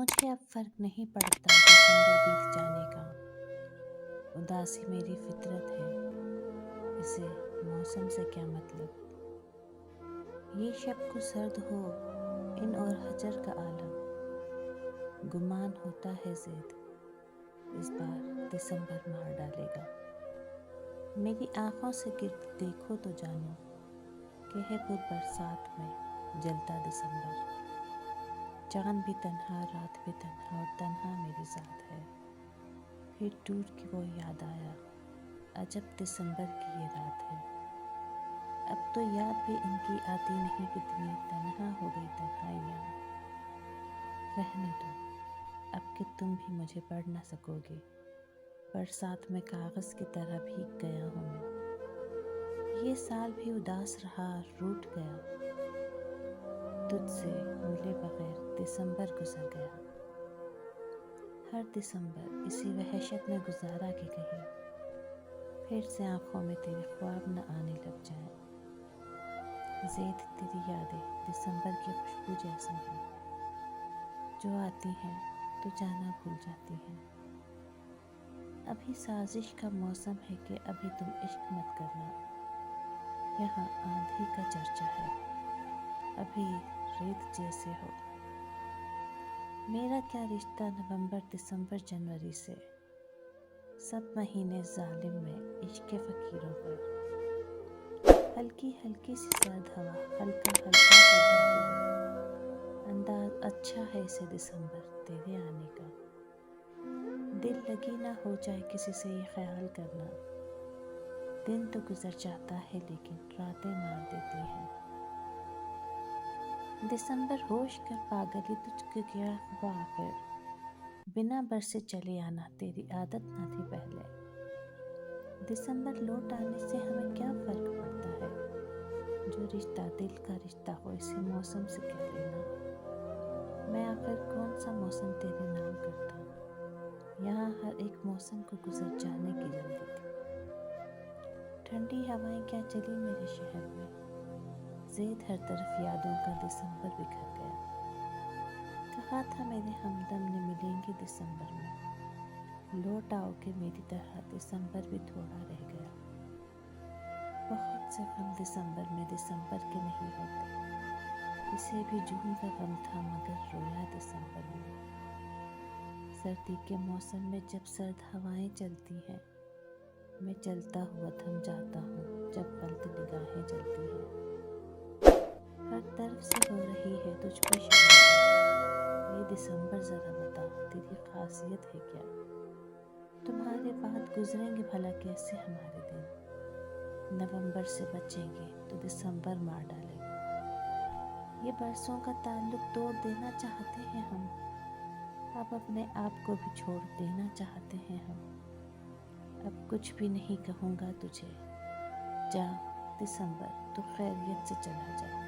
मुझे अब फर्क नहीं पड़ता दिसंबर बीत जाने का। उदासी मेरी फितरत है, इसे मौसम से क्या मतलब। ये शब को सर्द हो इन और हजर का आलम, गुमान होता है ज़ेद इस बार दिसंबर मार डालेगा। मेरी आँखों से गिर्द देखो तो जानो कि है बुर बरसात में जलता दिसंबर। चाँद भी तन्हा, रात भी तन्हा और तन्हा मेरी ज़ात है। फिर टूट के वो याद आया, अजब दिसंबर की ये रात है। अब तो याद भी इनकी आती नहीं कितनी तन्हा हो गई तन्हाइयाँ। रहने दो, अब कि तुम भी मुझे पढ़ न सकोगे। बरसात में कागज़ की तरह भीग गया हूँ मैं। ये साल भी उदास रहा, रूठ गया। तुझसे मिले बगैर दिसंबर गुजर गया। हर दिसंबर इसी वहशत में गुजारा कि कहीं फिर से आँखों में तेरे ख्वाब न आने लग जाए। ज़ेद तेरी यादें दिसंबर की खुशबू जैसी हैं, जो आती हैं तो जाना भूल जाती हैं। अभी साजिश का मौसम है कि अभी तुम इश्क मत करना। यहाँ आंधी का चर्चा है, अभी रेत जैसे हो। मेरा क्या रिश्ता नवंबर दिसंबर जनवरी से, सब महीने जालिम में इश्क के फ़कीरों पर। हल्की हल्की सी सर्द हवा, हल्का हल्का सा दिल, अंदाज अच्छा है इसे दिसंबर तेरे आने का। दिल लगी ना हो जाए किसी से ये ख्याल करना। दिन तो गुजर जाता है लेकिन रातें मार देती हैं। दिसंबर होश कर पागली तुझको क्या हुआ आखिर, बिना बरसे चले आना तेरी आदत ना थी पहले। दिसंबर लौट आने से हमें क्या फ़र्क पड़ता है, जो रिश्ता दिल का रिश्ता हो इसे मौसम से क्या लेना। मैं आखिर कौन सा मौसम तेरे नाम करता, यहाँ हर एक मौसम को गुजर जाने की जल्दी थी। ठंडी हवाएं क्या चली मेरे शहर में, ज़ेद हर तरफ यादों का दिसंबर बिखर गया। कहा था मेरे हमदम ने मिलेंगे दिसंबर में, लौट आओगे मेरी तरह दिसंबर भी थोड़ा रह गया। बहुत से गम दिसंबर में दिसंबर के नहीं होते, इसे भी जून का गम था मगर रोया दिसंबर में। सर्दी के मौसम में जब सर्द हवाएं चलती हैं, मैं चलता हुआ थम जाता हूँ जब गलत निगाहें चलती हैं। हर तरफ से हो रही है तुझ पे शरारत, ये दिसंबर ज़रा बता तेरी खासियत है क्या। तुम्हारे बाद गुजरेंगे भला कैसे हमारे दिन, नवंबर से बचेंगे तो दिसंबर मार डालेगा। ये बरसों का ताल्लुक तोड़ देना चाहते हैं हम, अब अपने आप को भी छोड़ देना चाहते हैं हम। अब कुछ भी नहीं कहूँगा तुझे, जा दिसंबर तू खैरियत से चला जा।